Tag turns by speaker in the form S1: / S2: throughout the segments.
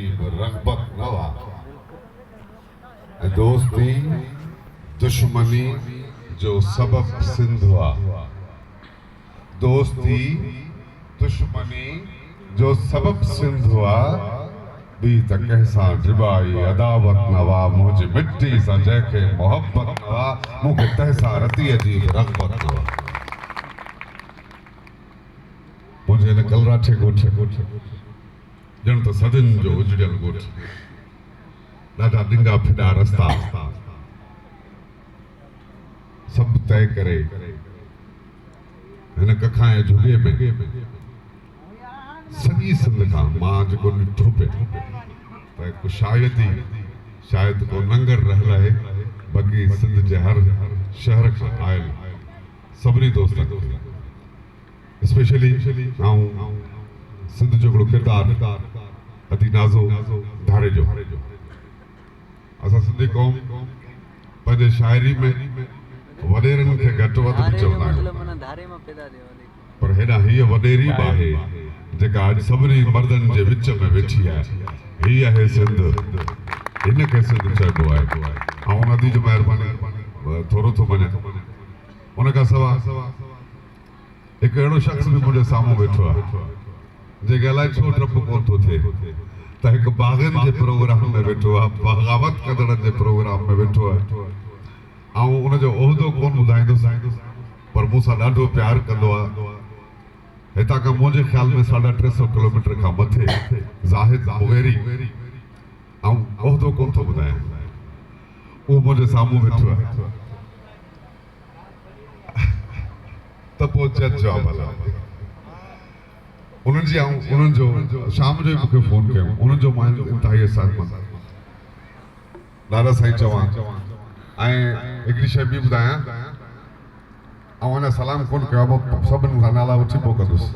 S1: अजीब रगबत नवा दोस्ती दुश्मनी जो सबब सिंधुआ दोस्ती दुश्मनी जो सबब सिंधुआ बी त कैसा डिबाई अदावत नवा मुझे मिट्टी सा जैके मोहब्बत नवा मुझे तहसा रती अजीब रगबत नवा मुझे न कल राठे गोठ जन तो सदन जो उजड़ियल गोठ ॾाढा ॾिंगा फिॾा रस्ता सब तय करे हिन कखां जे झुगे में सॼी सिंध खां मां जेको ॾिठो पियो त हिकु शायदि को लंगर रहियल आहे बाक़ी सिंध जे हर शहर खां आयल सभिनी दोस्तनि स्पेशली ऐं सिंध जो हिकिड़ो किरदारु अति नाज़ो धारे जो असां सिंधी क़ौम पंहिंजे शाइरी में वॾेरनि खे घटि वधि बि चवंदा आहियूं पर हेॾा हीअ वॾेरी बि आहे जेका अॼु सभिनी मर्दनि जे विच में वेठी आहे हीअ आहे सिंध हिन खे सिंध चइबो आहे ऐं नदी जो महिरबानी थोरो थो वञे उन खां सवाइ हिकु अहिड़ो शख़्स बि मुंहिंजे साम्हूं वेठो आहे जेके अलाए छो डपु कोन थो थिए त हिकु बाग़नि जे प्रोग्राम में वेठो आहे बग़ावत कंदड़नि जे प्रोग्राम में वेठो आहे ऐं उनजो उहिदो कोन ॿुधाईंदुसि पर मूंसां ॾाढो प्यारु कंदो आहे हितां खां मुंहिंजे ख़्याल में 350 किलोमीटर खां मथे ज़ाहिद मुगेरी ऐं उहिदो कोन थो ॿुधायां उहो मुंहिंजे साम्हूं वेठो आहे त पोइ चइजो आहे भला उन्हनि जो शाम जो मूंखे फ़ोन कयो उन्हनि जो मां इंतिहाई अहसासमंद दादा साईं चवां ऐं हिकिड़ी शइ बि ॿुधायां ऐं अञा सलाम कोन कयो आहे सभिनि खां नाला वठी पोइ कंदुसि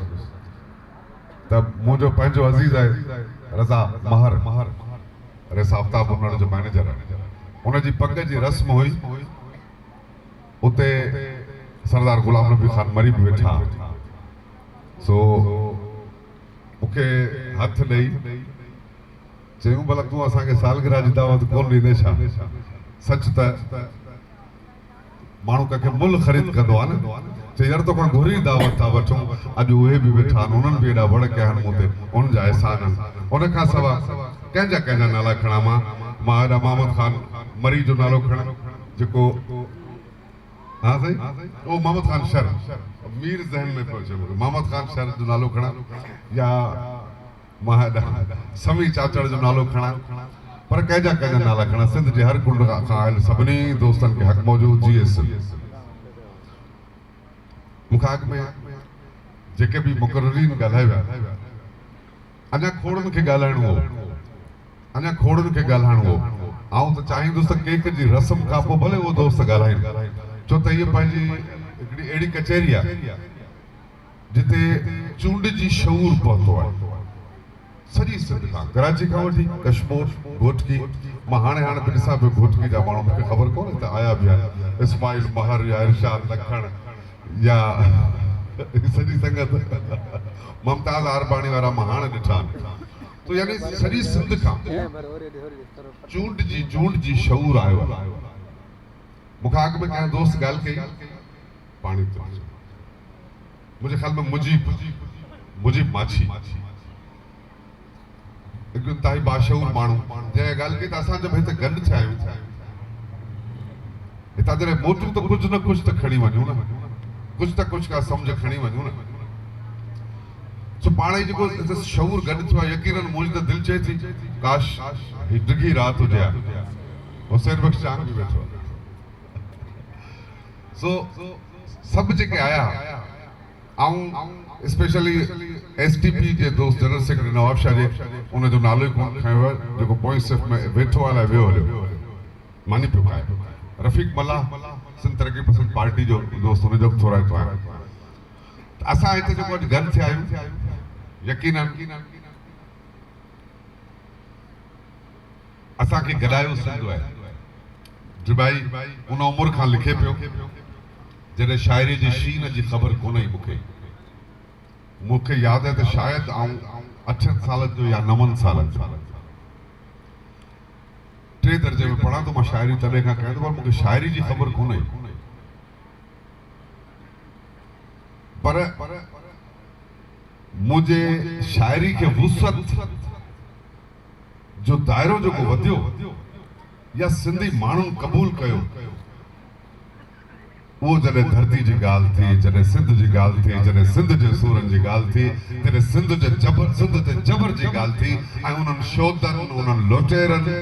S1: त मुंहिंजो पंहिंजो अज़ीज़ आहे रज़ा महर रेसा आफ्ताब उन्हनि जो मैनेजर आहे उनजी पग जी रस्म हुई उते सरदार गुलाम नबी खान मरी बि वेठा सो मूंखे हथ ॾेई चयूं भला तूं असांखे सालगिरह जी दावत कोन ॾींदे छा सच त माण्हू कंहिंखे मुल ख़रीद कंदो आहे न चई यार तोखां घुरी दावत था वठूं अॼु उहे बि वेठा आहिनि उन्हनि बि एॾा वड़ कया आहिनि मूं ते उन्हनि जा अहसान आहिनि उन खां सवाइ कंहिंजा नाला खणा मां हेॾा मोहम्मद ख़ान मरी जो नालो खणा जेको हाँ सही वो मोहम्मद ख़ान शर मीर ज़हन में पियो अचे मूंखे मोहम्मद ख़ान शर जो नालो खणा या मां समी चाचड़ जो नालो खणा पर कंहिंजा नाला खणा सिंध जे हर कुंड खां आयल सभिनी दोस्तनि खे हक़ मौजूद जी मूंखां अॻु में जेके बि मुक़ररीन ॻाल्हाए विया अञा खोड़नि खे ॻाल्हाइणो हो आउं त चाहींदुसि त केक जी रस्म खां पोइ भले उहो दोस्त ॻाल्हाइनि छो त इहा पंहिंजी हिकिड़ी अहिड़ी कचहरी आहे जिते चूंड जी शऊर पहुतो आहे सॼी सिंध खां कराची खां वठी कश्मीर घोटकी मां हाणे बि ॾिसां पियो घोटकी जा माण्हू मूंखे ख़बर कोन्हे त आया बि आहिनि इस्माइल महर या इरशाद लखण या सॼी संगत ममताज़ आरबाणी वारा मां हाणे ॾिठा आहिनि तो यानी सॼी सिंध खां चूंड जी शऊर आयो आहे मूंखां अॻु में कंहिं दोस्त ॻाल्हि कई पाणी मुंहिंजे ख़्याल में मुजीब माछी हिकु इंतिहाई बाशऊर माण्हू जंहिं ॻाल्हि कई त असां जब हिते गॾु थिया आहियूं हितां जॾहिं मोटूं त कुझु न कुझु त खणी वञूं न कुझु का सम्झ खणी वञूं न सो पाण ई जेको शऊर गॾु थियो आहे यकीनन मुंहिंजी त दिलि चए थी काश ही डिघी राति हुजे हा हुसैन बख्श चांग बि वेठो आहे सो सब जेके आया ऐं स्पेशली एसटीपी जे दोस्त जनरल सेक्रेटरी नवाब शाह जे उनजो नालो ई कोन खयो आहे जेको पोइ सिर्फ़ में वेठो आहे वियो हलियो मानी पियो खाए रफ़ीक मल्ला सिंध तरक़ी पसंद पार्टी जो दोस्त उनजो बि थोरा हितो आहे असां हिते जेको अॼु गॾु थिया आहियूं यकीनन असांखे गॾायो सिंधु आहे डिबाई उन उमिरि खां लिखे पियो जॾहिं शाइरी जी शीन जी ख़बर कोन हुई मूंखे यादि आहे त शायदि आउं 8 सालनि जो या 9 सालनि जो टे दर्जे में पढ़ा तो मां शायरी तॾहिं खां कयां थो, पर मूंखे शायरी जी ख़बर कोन्हे। पर मुझे शायरी के वुसअत जो दायरो जो को वधियो या सिंधी माण्हुनि क़बूल कयो, वो जॾहिं धरती जी ॻाल्हि थी, जॾहिं सिंध जी ॻाल्हि थी, जॾहिं सिंध जे सूरनि जी ॻाल्हि थी, जॾहिं सिंध ते जबर जी ॻाल्हि थी, ऐं उन्हनि शोधनि उन्हनि लुटेरनि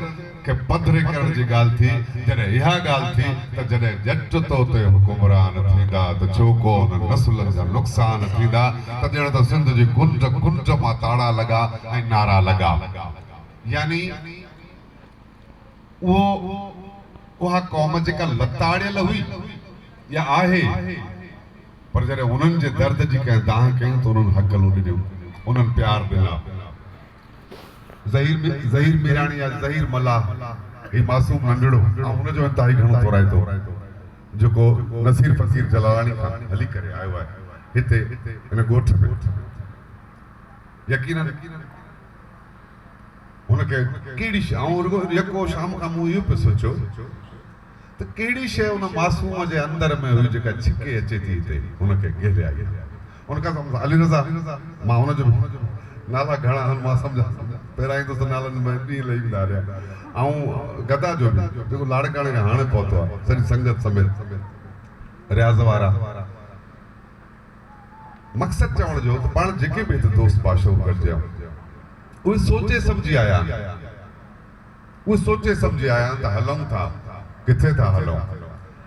S1: खे पधरे करण जी ॻाल्हि थी, जॾहिं इहा ॻाल्हि थी त जॾहिं जट तो ते हुकुमरान थींदा त छो को उन्हनि नसुलनि जा नुक़सान थींदा, त ॼण त सिंध जी कुंड कुंड मां ताड़ा लॻा ऐं नारा लॻा। यानी उहा क़ौम जेका लताड़ियल हुई या आहे, पर जॾहिं उन्हनि जे दर्द जी कंहिं दाह कयूं त उन्हनि हक़लूं ॾिनियूं, उन्हनि प्यार ॾिना। ज़हीर मीराणी या ज़हीर मल्लाह ही मासूम नंढड़ो ऐं हुनजो इंतिहाई घणो थोराइतो जेको नसीर फ़कीर जलालानी खां हली करे आयो आहे हिते हिन ॻोठ में। यकीनन हुनखे कहिड़ी शइ, ऐं यको शाम खां मूं इहो पियो सोचियो त कहिड़ी शइ उन मासूम जे अंदर में हुई जेका छिके अचे थी हिते हुनखे घेरे आई। उनखां अली रज़ा, मां हुनजो नाला घणा आहिनि मां सम्झां, पहिरां ई त नालनि में ॾींहं लही ईंदा रहिया, ऐं गदा जो बि जेको लाड़काणे खां हाणे पहुतो आहे सॼी संगत समेत रियाज़ वारा। मक़सदु चवण जो त पाण जेके बि हिते दोस्त बाशो गॾिजा उहे सोचे सम्झी आया त हलूं था किथे था हलूं,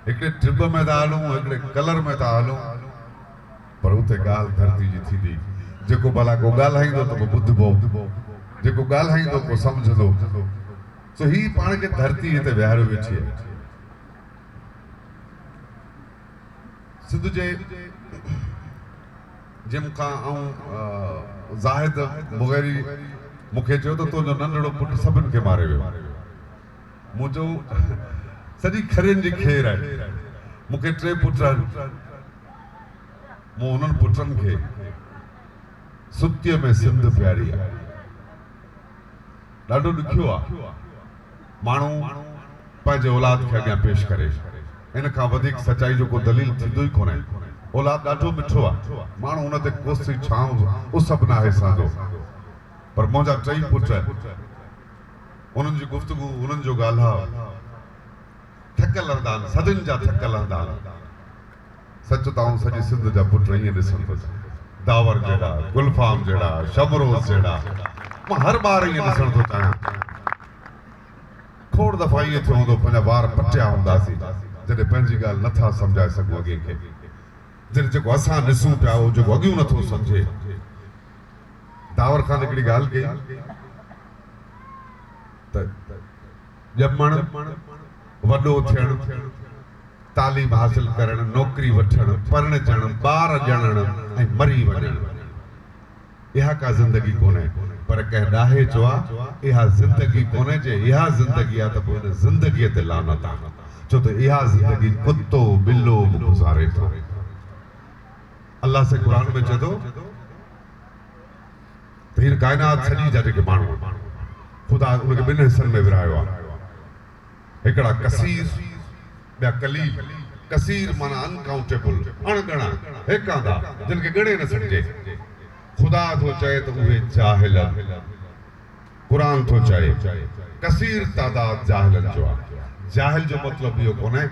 S1: हिकिड़े ट्रिप में था हलूं, हिकिड़े कलर में था हलूं, पर उते ॻाल्हि धरती जी थींदी। जेको भला को ॻाल्हाईंदो त को ॿुधबो, जेको ॻाल्हाईंदो को सम्झंदो। सो ही पाण खे धरती हिते विहारे वेठी आहे। सिंध जे मूंखां ऐं ज़ाहिद मुग़ैरी मूंखे चयो त तुंहिंजो नंढड़ो पुटु सभिनि खे मारे वियो। मुंहिंजो सॼी खरियुनि जी खेर आहे। मूंखे 3 पुट आहिनि। मूं उन्हनि पुटनि खे सुतीअ में सिंध प्यारी आहे। ॾाढो ॾुखियो आहे माण्हू पंहिंजे औलाद खे अॻियां पेश करे, इन खां वधीक सचाई जो को दलील थींदो ई कोन्हे। औलाद ॾाढो मिठो आहे, माण्हू हुन ते कोसी छांव उस बि न आहे सादो, पर मुंहिंजा 3 पुट उन्हनि जी गुफ़्तगू उन्हनि जो ॻाल्हा थकल हलंदा आहिनि, सदियुनि जा थकल हलंदा आहिनि। सच त आऊं सॼी सिंध जा पुट ईअं ॾिसण थो, दावर जहिड़ा, गुलफाम जहिड़ा, शबरोज़ जहिड़ा, मां हर बार ईअं ॾिसण थो चाहियां। खोड़ दफ़ा ईअं थियो हूंदो पंहिंजा वार पटिया हूंदासीं जॾहिं पंहिंजी ॻाल्हि नथा सम्झाए सघूं अॻे खे, जॾहिं जेको असां ॾिसूं पिया उहो जेको अॻियूं नथो सम्झे। दावर खान हिकिड़ी ॻाल्हि कई त ॼमण, वॾो थियणु, तालीम हासिल करणु, नौकरी वठणु, परिणजणु, ॿार ॼणणु ऐं मरी वञणु, इहा का ज़िंदगी कोन्हे। पर कंहिं ॾाहे चयो आहे इहा ज़िंदगी कोन्हे, जे इहा ज़िंदगी आहे त पोइ हिन ज़िंदगीअ ते लानत आहे, छो त इहा ज़िंदगी कुतो ॿिलो बि गुज़ारे थो। अल्लाह से क़ुरान में चए थो त हीअ काइनात सॼी जा जेके माण्हू ख़ुदा उनखे 2 हिस्सनि में विरहायो आहे, हिकिड़ा कसीर ॿिया कलील। कसीर माना अनकाउंटेबल, अणगणा, हेकांदा, जिन खे ॻणे न सघिजे। ख़ुदा थो चए त उहे जाहिल, क़ुरान थो चए कसीर तादाद जाहिलनि जो आहे। जाहिल जो मतिलबु इहो कोन्हे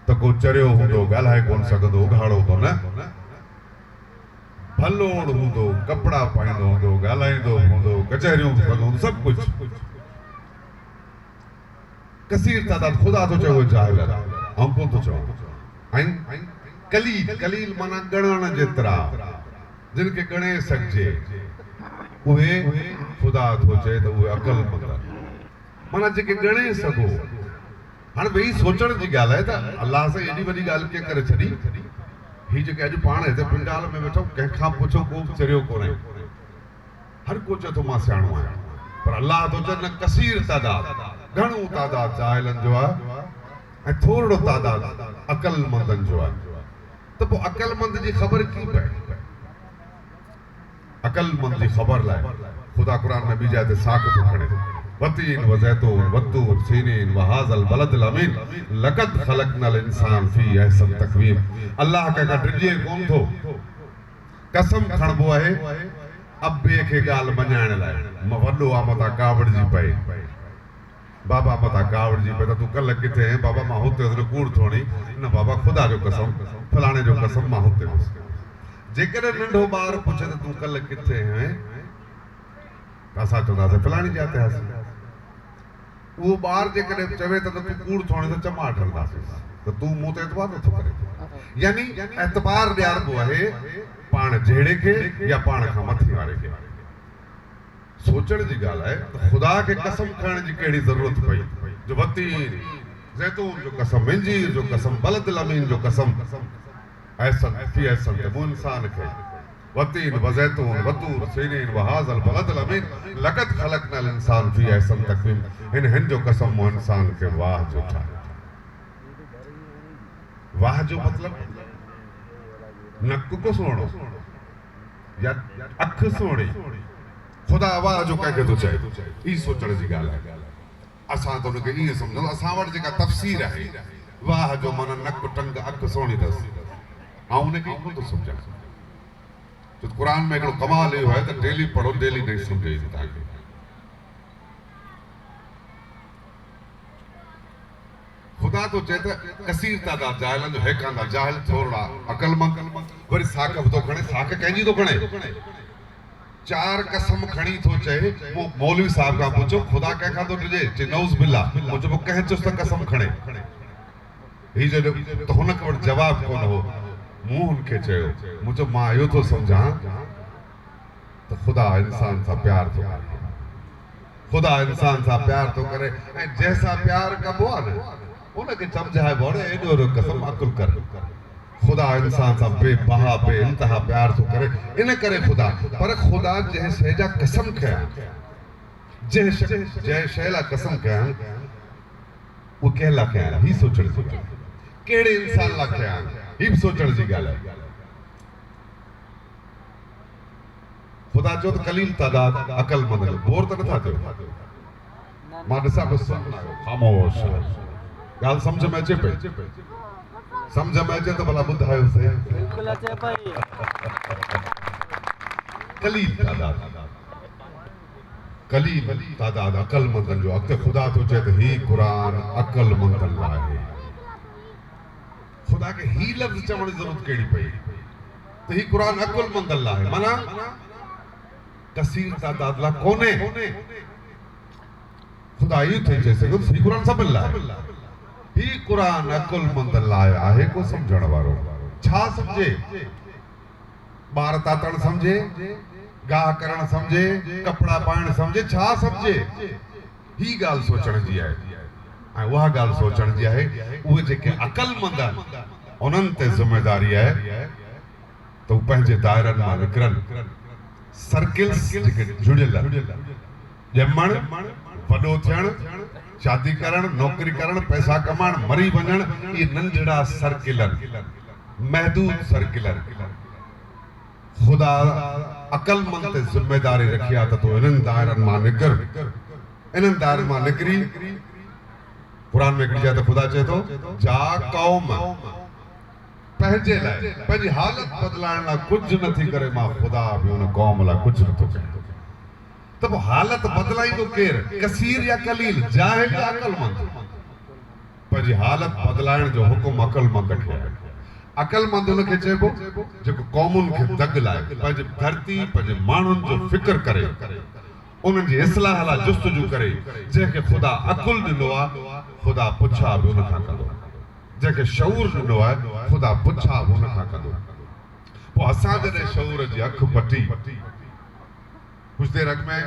S1: त को चरियो हूंदो, ॻाल्हाए कोन सघंदो, उघाड़ो हूंदो, न, भलोड़ हूंदो, कपिड़ा पाईंदो हूंदो, ॻाल्हाईंदो हूंदो, कचहरियूं कंदो हूंदो, सभु कुझु। कसीर तादाद ख़ुदा थो चए उहे जाहिल, ऐं कोन थो चवां। ऐं कलील, कलील माना ॻणण जेतिरा, जिन खे ॻणे सघिजे, उहे ख़ुदा थो चए त उहे अक़लमंद माना जेके ॻणे सघो। हाणे वेही सोचण जी ॻाल्हि आहे त अलाह सां एॾी वॾी ॻाल्हि कीअं करे छॾी। ही जेके अॼु पाण हिते पिंडाल में वेठो, कंहिंखां पुछो को बि चरियो कोन्हे, हर को चए थो मां सियाणो आहियां, पर अलाह थो चए न कसीर तादाद, घणो तादाद जाहिलनि जो आहे ऐं थोरो तादाद अक़लमंदनि जो आहे। त पोइ अक़लमंद जी ख़बर कीअं पए? अक़लमंद जी ख़बर लाइ ख़ुदा क़ुरान में ॿी जाइ ते साक़ थो खणे वतीन वज़ैतून वत्तूर सीनीन वहाज़ल बलदिल अमीन लक़द ख़लक़नल इंसान फ़ी अहसन तक़वीम। अल्लाह का ड्रिजे कोन थो कसम खणबो आहे अब ॿिए खे ॻाल्हि मञाइण लाइ वॾो आहे मथां कावड़जी पए बाबा मथां कावड़जी पए त तूं कल्ह किथे आहीं बाबा मां हुते हुउसि कूड़ थोड़ी न बाबा खुदा जो कसम फलाणे जो कसम मां हुते हुउसि। जेकॾहिं नंढो ॿार पुछे त तूं कल्ह किथे आहीं असां चवंदासीं फलाणी जाइ ते हुआसीं। उहो ॿार जेकॾहिं चवे त तूं कूड़ थोड़ी त चमाट हणंदासीं त तूं मूं ते एतबार नथो करे। यानी एतबार ॾियारबो आहे पाण जहिड़े खे या पाण खां मथे वारे खे। सोचण जी ॻाल्हि आहे त ख़ुदा खे कसम खणण जी कहिड़ी ज़रूरत पई जो वतीन ज़ैतून जो कसम इंजीर जो कसम बलदिल अमीन जो कसम ऐसन फी ऐसन ते मूं इंसान खे वतीन वज़ैतून वतूर सीनीन वहाज़ल बलदिल अमीन लक़द ख़लक़नल इंसान फी ऐसन तक़वीम। हिन जो कसम मूं इंसान खे वाह जो ठाहियो। वाह जो मतलब नक को सोणो या अख सोणी खुदा वाह जो कंहिंखे थो चए ई सोचण जी ॻाल्हि आहे। असां त उनखे ईअं सम्झो असां वटि जेका तफ़सीर आहे वाह जो माना नक टंग अख सोणी अथसि ऐं उनखे कोन थो सम्झां। तो कुरान में हिकिड़ो कमाल इहो आहे त डेली पढ़ो डेली नहीं सम्झ ईंदी तव्हांखे। खुदा तो चए त कसीर तादाद जाहिलनि जो हिकु आंदा जाहिल थोरा अक़लमंद वरी साख बि थो खणे साख कंहिंजी थो खणे चार कसम खणी थो चए। वो मौलवी साहब खां पुछो खुदा कंहिंखां थो ॾिजे चए नौज़ बिल्लाह मूं चयो कंहिं चुस त कसम खणे ही जॾहिं त हुनखे वटि जवाबु कोन हो मूं हुनखे चयो मूं चयो मां इहो थो सम्झां त ख़ुदा इंसान सां प्यार थो करे ख़ुदा इंसान सां प्यार थो करे ऐं जंहिंसां प्यार कबो आहे न उनखे सम्झाइबो आहे एॾो एॾो कसम अकुल कर। खुदा इंसान सां बेबहा बेइंतहा प्यार थो करे इन करे खुदा पर खुदा जंहिं शइ जा कसम कया जंहिं शइ लाइ कसम कया उहो कंहिं लाइ कया ही सोचण जी ॻाल्हि कहिड़े इंसान लाइ कया ही बि सोचण जी ॻाल्हि आहे। खुदा चयो त कलील तादाद अक़लमंद बोर त नथा थियो मां ॾिसां बसि ख़ामोश ॻाल्हि सम्झ में अचे पई समझ में अचे तो भला ॿुधायो से बिल्कुल अचे पई। कलील तादाद अक़लमंदनि जो अॻिते ख़ुदा थो चए त ही क़ुरान अक़लमंदनि लाइ आहे। ख़ुदा खे ही लफ़्ज़ चवण जी ज़रूरत कहिड़ी पई त ही क़ुरान अक़लमंदनि लाइ आहे माना कसीर तादाद लाइ कोन्हे। ख़ुदा इहो थी चई सघे ही क़ुरान सभिनि लाइ ही कुरान अकुलमंद लाइ आहे को समझण वारो छा समझे ॿार तातण समझे गाह करण समझे कपड़ा पाइण समझे छा समझे ही ॻाल्हि सोचण जी आहे ऐं उहा ॻाल्हि सोचण जी आहे उहे जेके अक़लमंद आहिनि उन्हनि ते ज़िमेदारी आहे त हू पंहिंजे दायरनि मां निकिरनि सर्किल्स जेके जुड़ियल ॼमण वॾो थियणु शादी करण नौकरी करण पैसा कमाइण मरी वञण ये नंढड़ा सर्किलर महदूद सर्किलर खुदा अक़लमंद ते ज़िम्मेदारी रखी आहे त तूं इन्हनि दायरनि मां निकिर इन्हनि दायरनि मां निकिरी क़ुरान में हिकिड़ी जाइ ते ख़ुदा चए थो जा क़ौम पंहिंजे लाइ पंहिंजी हालत बदिलाइण लाइ कुझु नथी करे मां ख़ुदा बि हुन क़ौम लाइ कुझु नथो कयां। तो हालत बदलाईंदो केर कसीर या कलील जाहिल या अक़लमंद पंहिंजी हालत बदलाइण जो हुकुम अक़लमंद खे आहे। अक़लमंद हुनखे चइबो जेको क़ौमुनि खे दग लाइ पंहिंजी धरती पंहिंजे माण्हुनि जो फ़िक्र करे उन्हनि जी इस्लाह लाइ जुस्तजू करे जंहिंखे ख़ुदा अक़ुल ॾिनो आहे ख़ुदा पुछा बि हुन खां कंदो जंहिंखे शऊर ॾिनो आहे ख़ुदा पुछा बि हुन खां कंदो। पोइ असां जॾहिं शऊर जी अखि पटी कुछ देर अॻु में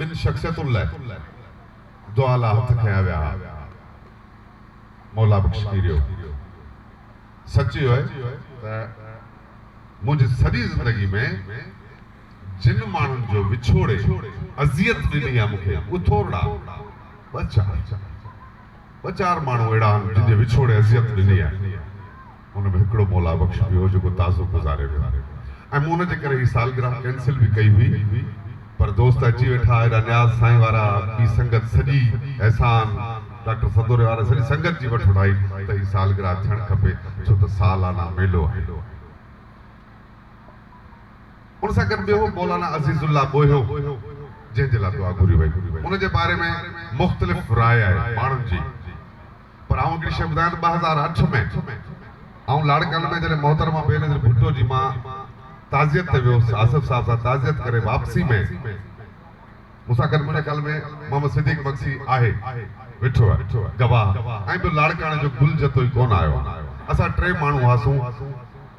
S1: ॿिनि शख़्सियतुनि लाइ दुआ लाइ हथ खयां विया मौला बख़्श कीरियो सची आहे त मुंहिंजी सॼी ज़िंदगी में जिन माण्हुनि जो विछोड़े अज़ियत ॾिनी आहे मूंखे उहे थोरा ॿ चार माण्हू अहिड़ा आहिनि जिन जे विछोड़े अज़ियत ॾिनी आहे हुन में हिकिड़ो मौला बख़्श बि हो जेको ताज़ो गुज़ारे वियो ऐं मूं हुनजे करे ही सालगिरह कैंसिल बि कई हुई पर दोस्त अची वेठा एॾा न्याज़ साईं वारा ॿी संगत सॼी एहसान डॉक्टर सदोरे वारा सॼी संगत जी वठि उठाई त ही सालगिरह थियणु खपे छो त सालाना मेलो आहे। उन सां गॾु ॿियो मौलाना अज़ीज़ुल्ला बोयो जंहिंजे लाइ दुआ घुरी वई उन जे बारे में मुख़्तलिफ़ राय आहे माण्हुनि जी। पर आउं हिकिड़ी शइ ॿुधायां त 2008 में आउं लाड़काने में जॾहिं मोहतरमा बेनज़ीर भुट्टो जी मां ताज़ियत ते वियुसि आसिफ़ साहब सां ताज़ियत करे वापसी में मूंसां गॾु मुंहिंजे ख़्याल में मोहम्मद सिद्दीक़ मक्सी आहे वेठो आहे गवाह ऐं ॿियो लाड़काने जो गुल जतो ई कोन आयो। असां 3 माण्हू हुआसीं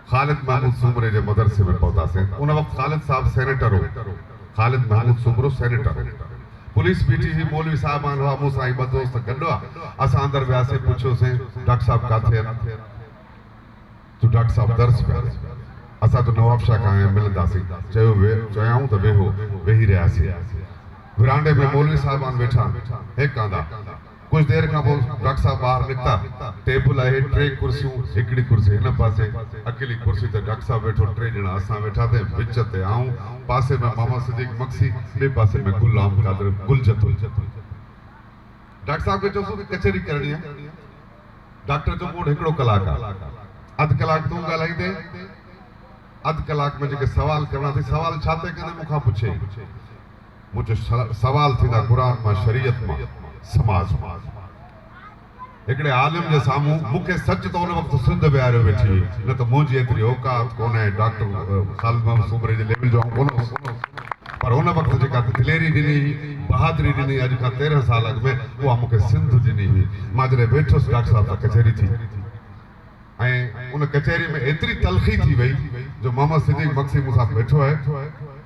S1: ख़ालिद महमूद सूमरे जे मदरसे में पहुतासीं। उन वक़्तु ख़ालिद साहब सेनेटर हो, ख़ालिद महमूद सूमरो सेनेटर। पुलिस बीठी हुई, मौलवी साहिबान हुआ, मूंसां 2 दोस्त गॾु हुआ। असां अंदरि वियासीं, पुछियोसीं डॉक्टर साहब किथे आहिनि? तो डॉक्टर साहब दर्स पिया असां तो नवाब शाह खां मिलंदासीं। चयूं त वेहो, वेही रहियासीं। विरांडे में मौलवी साहिबान वेठा हेक आंदा। कुछ देर खां पोइ डॉक्टर साहब ॿाहिरि निकिता। टेबल आहे, 3 कुर्सियूं, हिकिड़ी कुर्सी हिन पासे, अकेली कुर्सी ते डॉक्टर साहब वेठो, 3 ॼणा असां वेठा ते विच ते आऊं, पासे में मोहम्मद सिद्दीक़ मक्सी, ॿिए पासे में गुलाम कादर गुलजतुल। डॉक्टर साहब खे चयोसि कि कचहरी करणी आहे। डॉक्टर जो मूड हिकिड़ो कलाक आहे, अधु कलाक तूं ॻाल्हाईंदे, अधु कलाक में जेके सवाल करणा अथई, सवाल छा ते कंदे मूंखां पुछे। मुंहिंजो सवाल थींदा क़ुर मां, शरीयत मां, समाज मां। हिकिड़े आलिम जे साम्हूं मूंखे सच त उन वक़्तु सिंध विहारियो वेठी हुई, न त मुंहिंजी एतिरी औकात कोन्हे डॉक्टर ख़ालिद महमूद सूमरे जे लेवल जो कोन। पर उन वक़्तु जेका दिलेरी ॾिनी, बहादुरी ॾिनी, अॼु खां 13 साल अॻु में, उहा मूंखे सिंध ॾिनी हुई। मां जॾहिं वेठुसि डॉक्टर साहब सां कचहरी थी, ऐं उन कचहरी में एतिरी तलख़ी थी वई जो मोहम्मद सिद्दीक़ मक्सी मूंसां वेठो आहे,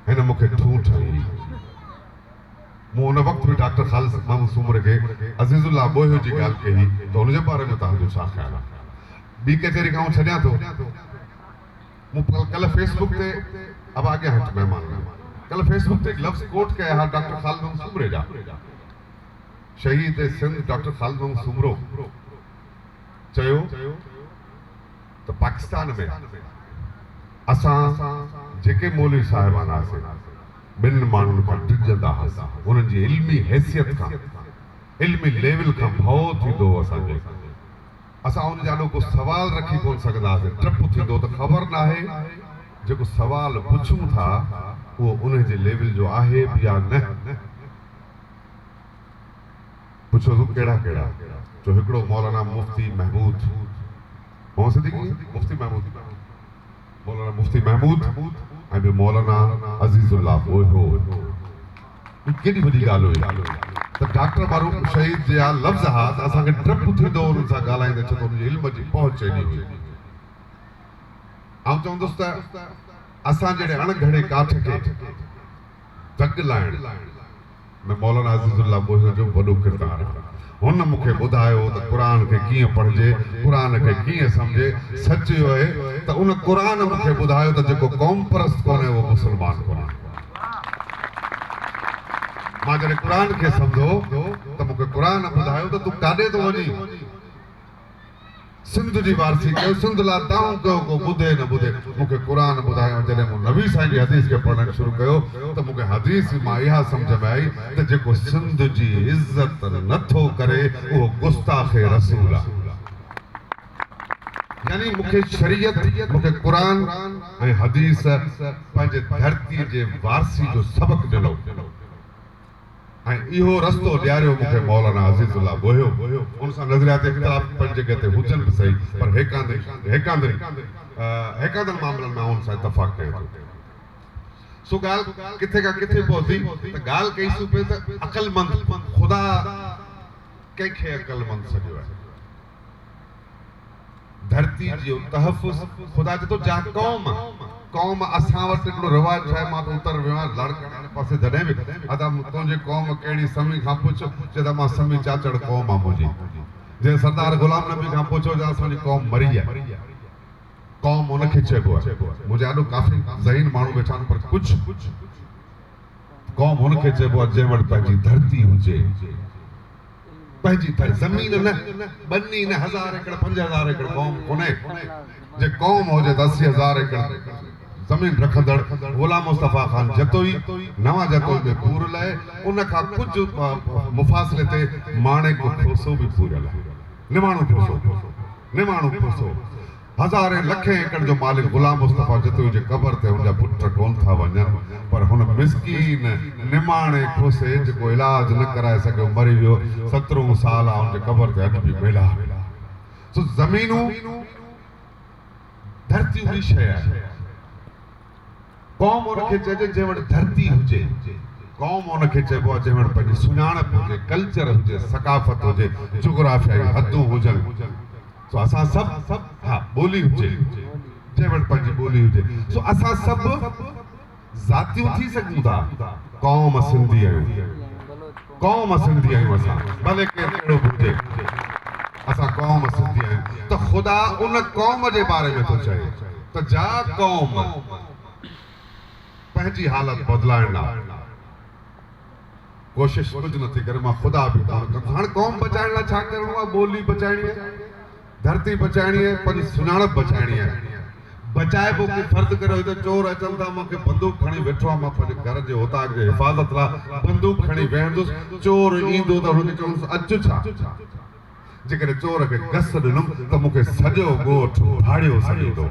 S1: हिन मूंखे ठूं ठाही। मूं उन वक़्तु बि डॉक्टर ख़ालिद महमूद सूमरे खे अज़ीज़ुल्ला बोयो जी ॻाल्हि कई त हुनजे बारे में तव्हांजो छा ख़्यालु आहे? ॿी कचहरी खां छॾियां थो, मूं कल्ह फेसबुक ते, अब आगे हट महिमान, कल्ह फेसबुक ते लफ़्ज़ कोट कया हा डॉक्टर ख़ालिद महमूद सूमरे जा। शहीद सिंध डॉक्टर ख़ालिद महमूद सूमरो चयो तो पाकिस्तान में असां जेके मौलवी साहिबान आसीं, 2 माण्हुनि खां डिॼंदा हुआसीं। उन्हनि जी इल्मी हैसियत खां, इल्मी लेवल खां भउ थींदो हो असांखे। असां उन जाॾो को सवाल रखी कोन सघंदासीं, डपु थींदो त ख़बर न आहे जेको सवाल पुछूं था उहो उन जे लेवल जो आहे बि या न। पुछो तूं कहिड़ा कहिड़ा? जो हिकिड़ो मौलाना मुफ्ती महमूद, मुफ्ती महमूद, मौलाना मुफ्ती महमूद, ऐं ॿियो मौलाना अज़ीज़ुल्ला बोयो। केॾी वॾी ॻाल्हि हुई त डॉक्टर मारूफ शहीद जा लफ़्ज़ हा त असांखे डपु थींदो उन्हनि सां ॻाल्हाईंदे, छो त उनजी इल्म जी पहुच एॾी हुई। आउं चवंदुसि त असां जहिड़े अणघड़े काठ खे दग लाइण में मौलाना अज़ीज़ुल्ला बोयो जो वॾो किरदारु आहे। हुन मूंखे ॿुधायो त क़ुर खे कीअं पढ़िजे, क़ुर खे कीअं सम्झे। सच इहो आहे त उन क़ुर मूंखे ॿुधायो त जेको क़ौम परस्त कोन्हे उहो मुस्लमान कोन्हे। मां जॾहिं क़ुर खे सम्झो त मूंखे क़ुर ॿुधायो त तूं काॾे थो वञी। सिंध जी वारसी कयो, सिंध लाइ दाऊं कयो, को ॿुधे न ॿुधे। मूंखे क़ुर ॿुधायो, जॾहिं मूं नबी साईं जी हदीस खे पढ़णु शुरू कयो त मूंखे हदीस मां इहा सम्झ में आई त जेको सिंध जी इज़त नथो करे उहो गुस्ताख़ रसूल आहे। यानी मूंखे शरीयत, मूंखे क़ुर ऐं हदीस पंहिंजे धरती जे वारसी जो सबक़ ॾिनो, ऐं इहो रस्तो ॾियारियो मूंखे मौलाना अज़ीज़ुल्ला बोयो। उन सां नज़रियाती इख़्तिलाफ़ पंहिंजी जॻह ते हुजनि बि सही, पर हेकांदरी मामलनि में उन सां इतफ़ाक़ कयो। सो ॻाल्हि किथे खां किथे पहुती त ॻाल्हि कईसूं पिए त अक़लमंद, ख़ुदा कंहिंखे अक़लमंद सॼो आहे। धरती जो तहफ़ुज़ ख़ुदा चए थो जा क़ौम असां वटि हिकिड़ो रिवाज आहे। मां त उतर वियो आहियां लाड़काने पासे, जॾहिं बि अदा तुंहिंजी क़ौम कहिड़ी समी खां पुछ, चए त मां समी चाचड़ क़ौम आहे मुंहिंजी। जे सरदार गुलाम नबी खां पुछो त असांजी क़ौम मरी आहे, क़ौम उनखे चइबो आहे। मुंहिंजे ॾाढो काफ़ी ज़हीन माण्हू वेठा आहिनि, पर कुझु क़ौम उनखे चइबो आहे जंहिं वटि पंहिंजी धरती हुजे, पंहिंजी ज़मीन न, बनी न, 1000 एकड़ 5000 एकड़ क़ौम कोन्हे। जे क़ौम हुजे त 80,000 एकड़ ज़मीन रखंदड़ गुलाम मुस्तफ़ा ख़ान जतोई नवा जतोई में पूर लाए उन खां कुछ मुफ़ासिले ते माणे को खोसो भी पूरल है निमाणो खोसो हज़ारे लखे एकड़ जो मालिक गुलाम मुस्तफ़ा जतोई जे कबर ते उनजा पुट कोन था वञन पर हुन मिस्कीन निमाणे खोसे जेको इलाज न कराए सघियो मरी वियो 17 साल उनजे कबर ते अॼु बि मेला सो ज़मीनूं धरती उही शइ आहे क़ौम उनखे चइजे जंहिं वटि धरती हुजे क़ौम उनखे चइबो आहे जंहिं वटि पंहिंजी सुञाणप हुजे कल्चर हुजे सकाफ़त हुजे जोग्राफियाई हदूं हुजनि सो असां सभु हा ॿोली हुजे जंहिं वटि पंहिंजी ॿोली हुजे सो असां सभु ज़ातियूं थी सघूं था क़ौम सिंधी आहियूं असां भले केरु कहिड़ो बि हुजे असां क़ौम सिंधी आहियूं त ख़ुदा उन क़ौम जे बारे में थो चए त जा क़ौम पंहिंजी हालत बदलाइण लाइ कोशिश कुझु नथी करे मां ख़ुदा बि कोन कंदो हाणे क़ौम बचाइण लाइ छा करिणो आहे ॿोली बचाइणी आहे धरती बचाइणी आहे पंहिंजी सुञाणप बचाइणी आहे बचाइबो की फर्ज़ करे त चोर अचनि था मूंखे बंदूक खणी वेठो आहे मां पंहिंजे घर जे उताक जे हिफ़ाज़त लाइ बंदूक खणी वेहंदुसि चोर ईंदो त हुनखे चवंदुसि अचु छा जेकॾहिं चोर खे गस ॾिनुमि त मूंखे सॼो ॻोठ भाड़ियो सघंदो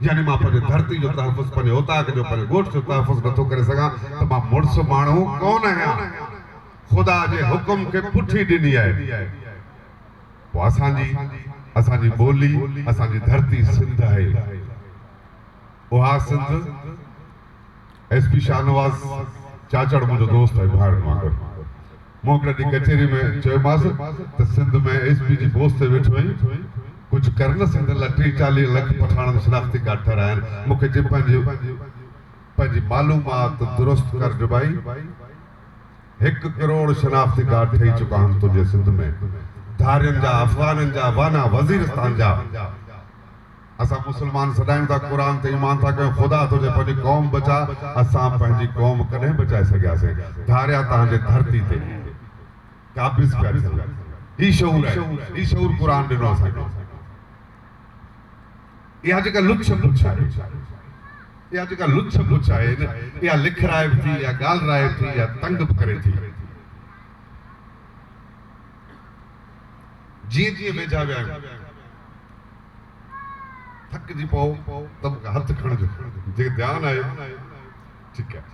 S1: यानी मां पंहिंजे धरती जो तहफ़ुज़ पंहिंजे उताक जो पंहिंजे ॻोठ जो तहफ़ुज़ नथो करे सघां त मां मुड़ुस माण्हू कोन आहियां ख़ुदा जे हुकुम खे पुठी ॾिनी आहे पोइ असांजी ॿोली असांजी धरती सिंध आहे उहा सिंध एसपी शाहनवाज़ चाचड़ मुंहिंजो दोस्त आहे भाइरनि वांगुरु मूं हिकिड़े ॾींहुं कचहरी में चयोमांसि त सिंध में एसपी जी पोस्ट ते वेठो आहीं कुझु कर न सिंध लाइ 30-40 लख पठाणनि शिनाख़्ती कार्ड ठाराया मूंखे जे पंहिंजी मालूमात दुरुस्त कर जो भाई 1 करोड़ शिनाख़्ती कार्ड ठही चुका आहिनि तुंहिंजे सिंध में धारियुनि जा अफ़गाननि जा वाना वज़ीरिस्तान जा असां मुस्लमान सदायूं था क़ुरान ते ईमान था कयूं ख़ुदा तुंहिंजे पंहिंजी क़ौम बचा असां पंहिंजी क़ौम कॾहिं बचाए सघियासीं धारिया तव्हांजे धरती ते काबिज़ पिया थियनि ही शऊर आहे ही शऊर क़ुरान ॾिनो असांखे इहा जेका लुछ पुछ आहे इहा लिखराइब थी या ॻाल्हि थी या तंग बि करे थी जीअं वेझा विया आहियूं थकिजी पओ त मूंखे हथु खणिजो जेके ध्यानु आहे ठीकु आहे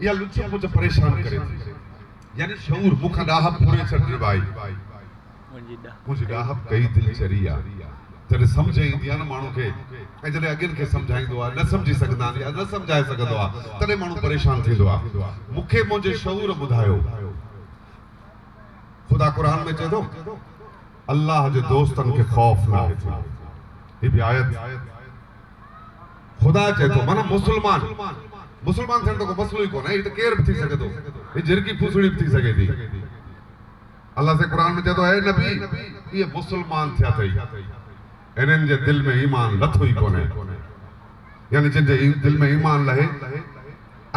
S1: इहा लुछ मुझ परेशान करे थी यानी शऊर मूंखां ॾाहप पूरे छॾिजे भाई मुंहिंजी ॾाहप कई दिलचरी आहे जॾहिं सम्झ ईंदी आहे न माण्हू खे ऐं जॾहिं अॻियनि खे सम्झाईंदो आहे न सम्झी सघंदा आहिनि या न सम्झाए सघंदो आहे तॾहिं माण्हू परेशान थींदो आहे मूंखे मुंहिंजे शऊर ॿुधायो ख़ुदा क़ुरान में चए थो अल्लाह जे दोस्तनि खे ख़ौफ़ न आहे हीअ बि आयत ख़ुदा चए थो माना मुस्लमान थियण त को मसलो ई कोन्हे हीअ त केर बि थी सघे थो हीअ झिरकी फूसड़ी बि थी सघे थी अल्लाह से क़ुरान में चए थो ऐ नबी इहे मुस्लमान थिया अथई इन्हनि जे दिलि में ईमान लथो ई कोन्हे यानी जिन जे दिलि में ईमान लहे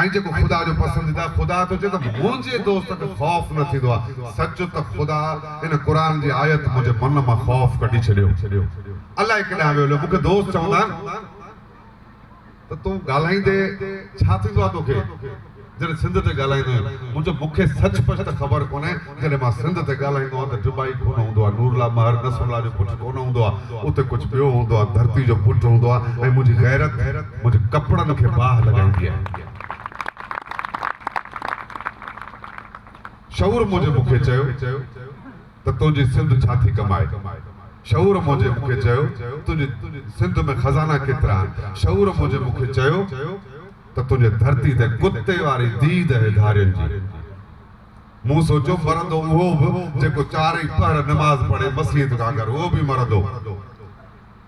S1: ऐं जेको ख़ुदा जो पसंदीदा ख़ुदा थो चए त मुंहिंजे दोस्त खे ख़ौफ़ न थींदो आहे सच त ख़ुदा इन क़ुरान जी आयत मुंहिंजे मन मां ख़ौफ़ कढी छॾियो अलाए केॾांहुं वियो मूंखे दोस्त चवंदा आहिनि त तूं ॻाल्हाईंदे छा थींदो आहे तोखे जॾहिं सिंध ते ॻाल्हाईंदो आहियां मुंहिंजो मूंखे सच पच त ख़बर कोन्हे जॾहिं मां सिंध ते ॻाल्हाईंदो आहियां त दुबई कोन हूंदो आहे नूरला महर नसरुल्ला जो पुटु कोन हूंदो आहे उते कुझु ॿियो हूंदो आहे धरती जो पुटु हूंदो आहे ऐं मुंहिंजी गैरत मुंहिंजे कपिड़नि खे बाहि लॻाईंदी आहे शऊर मूंखे चयो त तुंहिंजी सिंध छा थी कमाए शऊर मूंखे चयो तुंहिंजी सिंध में खज़ाना केतिरा आहिनि शऊर मूंखे चयो त तुंहिंजे धरती ते कुते वारी दीद आहे धारियुनि जी मूं सोचियो मरंदो उहो बि जेको 4 पहर नमाज़ पढ़े मसलीत खां कर उहो बि मरंदो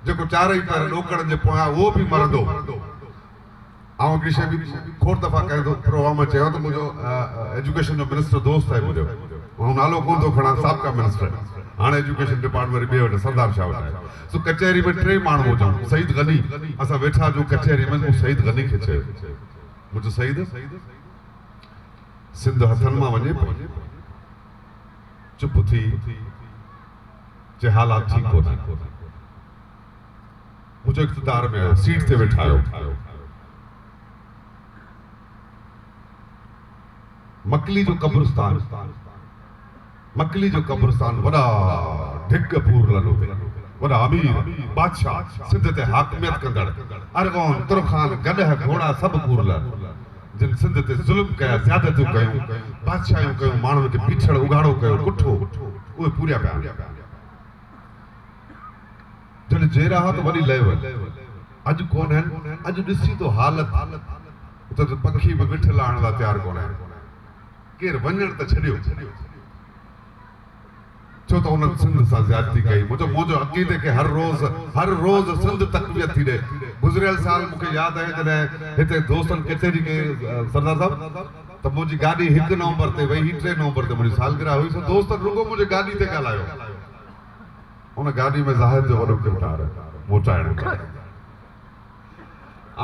S1: जेको 4 पहर ॾोकड़नि जे पोयां उहो बि मरंदो ऐं हिकिड़ी शइ बि खोड़ दफ़ा कयो थो प्रोग्राम में चयो त मुंहिंजो एजुकेशन जो मिनिस्टर दोस्त आहे मुंहिंजो ऐं नालो कोन थो खणा साबिक़ा मिनिस्टर हाणे एजुकेशन डिपार्टमेंट ॿिए वटि सरदार शाह वटि आहे सो कचहरी में 3 माण्हू हुजनि सईद गनी असां वेठा जो कचहरी में सईद गनी खे चयो मुंहिंजो सईद सिंध हथनि मां वञे पई चुप थी जे हालात ठीक कोन्हे मुझे इक़्तिदार में आयो, सीट ते वेठायो। मकली जो कब्रिस्तान, मकली जो कब्रिस्तान वॾा ढिग पूर लनो पे, वॾा अमीर बादशाह सिंध ते हाकमियत कंदड़ अरगोन तुरखान गॾह घोड़ा सब पूर लन जिन सिंध ते ज़ुल्म कया, ज़्यादतियूं कयूं, बादशाहियूं कयूं, माण्हुनि खे पीछड़ उघाड़ो कयो, कुठो उहे पूरिया पिया। जॾहिं जेरा हा त वरी लहे अॼु कोन आहिनि। अॼु ॾिसी तो हालत, उते त पखी बि मिठ लाहिण लाइ तयारु कोन आहिनि, केरु वञण त छॾियो, छो त उन्हनि सिंध सां ज़्यादती कई। मुंहिंजो अक़ीदे खे हर रोज़ सिंध तक़वियत थी ॾे। गुज़रियल साल मूंखे यादि आहे जॾहिं हिते दोस्तनि केतिरी के सरदार साहब त मुंहिंजी गाॾी 1 नवंबर ते वई, 3 नवंबर ते मुंहिंजी सालगिरह हुई, सो दोस्तनि रुगो मुंहिंजी गाॾी ते ॻाल्हायो। उन गाॾी में ज़ाहिद जो वॾो किरदारु आहे मोटाइण जो।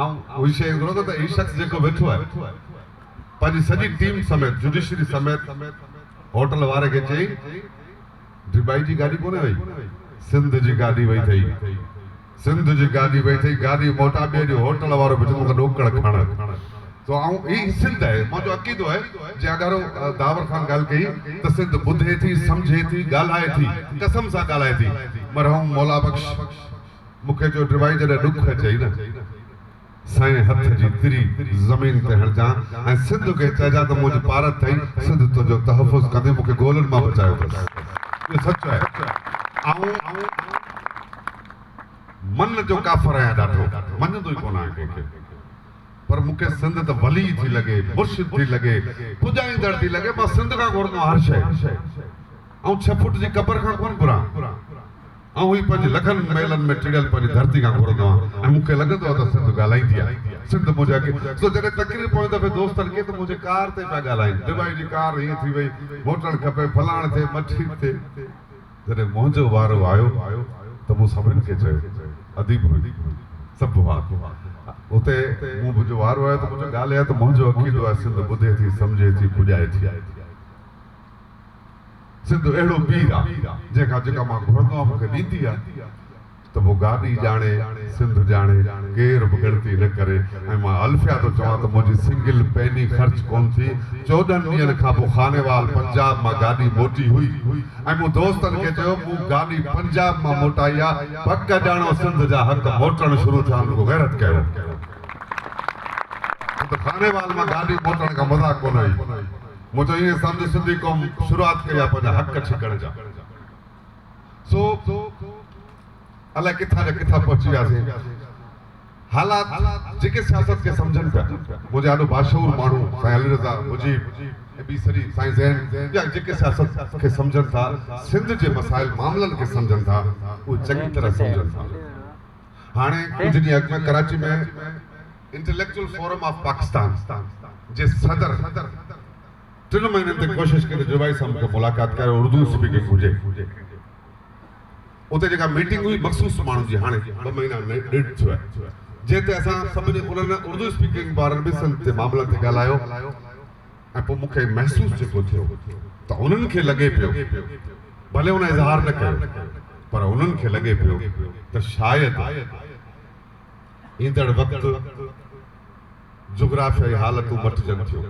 S1: ऐं उही शइ घुरो त हीउ शख़्स जेको वेठो आहे पंहिंजी सॼी टीम समेत, जुडिशरी समेत होटल वारे खे चई डिबाई जी गाॾी कोन्हे वई, सिंध जी गाॾी वई अथई, सिंध जी गाॾी वई अथई। गाॾी मोटा ॿिए ॾींहुं होटल वारो बि मूंखे ॾोकड़ खण तो ऐं ही सिंध आहे। मुंहिंजो अक़ीदो आहे जे अगरि दावर खान ॻाल्हि कई त सिंध ॿुधे थी, सम्झे थी, ॻाल्हाए थी, कसम सां ॻाल्हाए थी। मरहूम मौला बख्श मूंखे जो डिबाई जॾहिं ॾुख चई न, साईं हथ जी तिरी ज़मीन ते हणजां ऐं सिंध खे चइजां त मुंहिंजी पारत अथई, सिंध तुंहिंजो तहफ़ुज़ कंदे, मूंखे गोलनि मां बचायो अथसि। इहो सच आहे। ऐं मन जो काफ़र आहियां ॾाढो, मञंदो ई कोन आहियां कंहिंखे, पर मूंखे सिंध त वली थी लॻे, मुर्शिद थी लॻे, पुॼाईंदड़ थी लॻे। मां सिंध खां घुरंदो आहियां हर शइ, ऐं 6 फुट जी क़बर खां कोन घुरां, ऐं ही पंहिंजे लखनि मेलनि में टिड़ियल पंहिंजी धरती खां घुरंदो आहियां। ऐं मूंखे लॻंदो आहे त सिंध ॻाल्हाईंदी आहे, सिंध मुंहिंजे अॻे। सो जॾहिं तकरीर पोइ दफ़े दोस्तनि खे त मुंहिंजे कार ते पिया ॻाल्हाइनि, डिबाई जी कार हीअं थी वई, मोटणु खपे, फलाण थिए, मठी थिए। जॾहिं मुंहिंजो वारो आयो त मूं सभिनि खे चयो, अदीब सभु हुआ उते, मूं मुंहिंजो वारो आयो त मुंहिंजो ॻाल्हाए त मुंहिंजो अक़ीदो आहे सिंध ॿुधे थी, सम्झे थी, पुॼाए थी। सिंध अहिड़ो पीर आहे जंहिंखां जेका मां घुरंदो आहियां मूंखे ॾींदी आहे, त वो गाॾी ॼाणे, सिंध ॼाणे, केरु बि गिणती न करे। ऐं मां अल्फिया थो चवां त मुंहिंजी सिंगल पैनी ख़र्च कोन थी। 14 ॾींहंनि खां पोइ खानेवाल पंजाब मां गाॾी मोटी हुई, ऐं मूं दोस्तनि खे चयो मूं गाॾी पंजाब मां मोटाई आहे, पक ॼाणो सिंध जा हक़ मोटणु शुरू थिया, उनको गैरत कयो। त खानेवाल मां गाॾी मोटण खां मज़ाक कोन हुई। मुंहिंजो ईअं सम्झ सिंधी क़ौम शुरूआत कई आहे पंहिंजा हक़ छिकण जा। सो अलाए किथां जा किथां पहुची वियासीं। हालात जेके सियासत खे सम्झनि पिया, मुंहिंजे ॾाढो बाशऊर माण्हू साईं अली रज़ा मुजीब बि सरी साईं ज़ैन या जेके सियासत खे सम्झनि था, सिंध जे मसाइल मामलनि खे सम्झनि था, उहे चङी तरह सम्झनि था। हाणे कुझु ॾींहं अॻु में कराची में इंटेलेक्चुअल फोरम ऑफ पाकिस्तान जे सदर 3 महीननि ते कोशिशि कई डिबाई सां मूंखे मुलाक़ात करे, उर्दू स्पीकिंग हुजे। उते जेका मीटिंग हुई मखसूस माण्हुनि जी, हाणे 2 महीना ॾेढ थियो आहे, जंहिं ते असां सभिनी उन्हनि उर्दू स्पीकिंग वारनि बि सिंध ते मामलनि ते ॻाल्हायो। ऐं पोइ मूंखे महसूसु जेको थियो त उन्हनि खे लॻे पियो, भले उन इज़हार न कयो, पर उन्हनि खे लॻे पियो त शायदि ईंदड़ वक़्तु जुग्राफियाई हालतूं मटिजनि थियूं।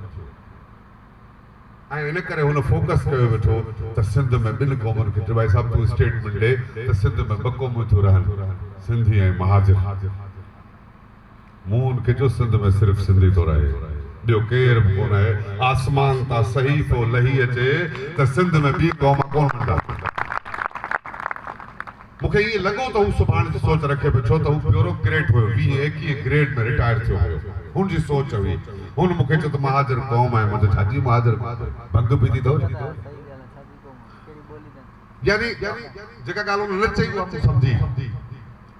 S1: ऐं इन करे हुन फोकस कयो वेठो त सिंध में 2 क़ौमुनि खे, डिबाई साहब तूं स्टेटमेंट ॾे त सिंध में 2 क़ौमूं थियूं रहनि, सिंधी ऐं महाजिर। मूं उनखे चयो सिंध में सिर्फ़ु सिंधी थो रहे, ॿियो केरु बि कोन आहे। आसमान तां सहीफ़ो लही अचे त सिंध में ॿी क़ौम कोन हूंदा। मूंखे ईअं लॻो त हू सुभाणे जी सोच रखे पियो, छो त हू ब्यूरोक्रेट हुयो, 20-21 ग्रेड में रिटायर थियो हुयो, हुनजी सोच हुई। हुन मूंखे चयो त महाजिर क़ौम आहे। मुंहिंजो छाजी महाजिर भंग पीती अथव, यानी जेका ॻाल्हि हुन न चई उहा मूं सम्झी।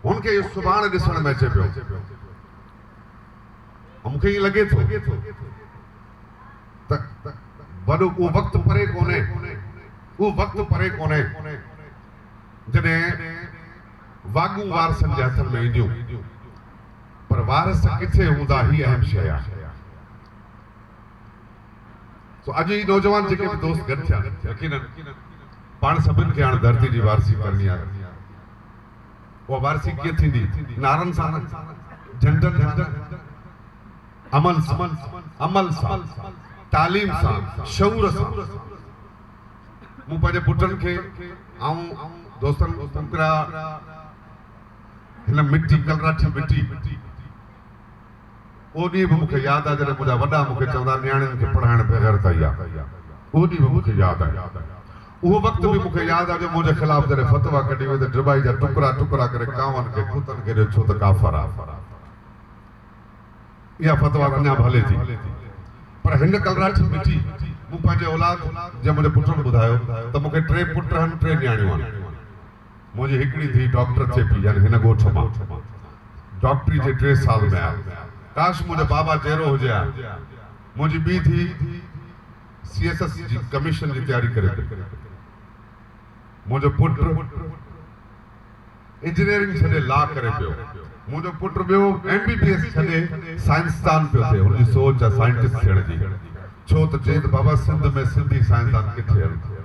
S1: हुनखे इहो सुभाणे ॾिसण में अचे पियो, ऐं मूंखे ईअं लॻे थो त वॾो उहो वक़्तु परे कोन्हे, उहो वक़्तु परे कोन्हे जॾहिं वाॻूं वारसनि जे हथनि में ईंदियूं, पर वारस किथे हूंदा ही अहम शइ आहे। तो अॼु ही नौजवान जेके भी दोस्त गॾु थिया, यकीनन पाण सभिनि खे हाणे धरती जी वारसी करणी आहे। वो वारसी कीअं थींदी नारन सां झंडन सां अमल सां तालीम सां शऊर सां मूं पंहिंजे पुटनि खे ऐं दोस्तनि पुकरा हिन मिट्टी कलराठी मिट्टी उहो ॾींहुं बि मूंखे यादि आहे जॾहिं मुंहिंजा वॾा मूंखे चवंदा नियाणियुनि खे पढ़ाइण बग़ैर त इहा उहो ॾींहुं बि मूंखे यादि आहे उहो वक़्तु बि मूंखे यादि आहे जो मुंहिंजे ख़िलाफ़ जॾहिं फतवा कढी वई त ड्रिबाई जा टुकड़ा टुकड़ा करे कांवनि खे कुतनि खे ॾियो छो त काफ़र आहे इहा फतवा अञा बि हले थी पर हिन कलराठी मिट्टी मूं पंहिंजे औलाद जे मुंहिंजे पुटनि ॿुधायो त मूंखे 3 पुट आहिनि 3 नियाणियूं आहिनि मुंहिंजी हिकिड़ी धीउ डॉक्टर थिए पई यानी हिन ॻोठ मां डॉक्टरी जे 3 साल में आहे काश मुंहिंजो बाबा चहिरो हुजे हा मुंहिंजी ॿी धीउ CSS जी कमीशन जी तयारी करे पई मुंहिंजो पुट इंजीनियरिंग छॾे लॉ करे पियो मुंहिंजो पुट ॿियो MBBS छॾे साइंसदान पियो थिए हुनजी सोच आहे साइंटिस्ट थियण जी छो त चई त बाबा सिंध में सिंधी साइंसदान किथे आहिनि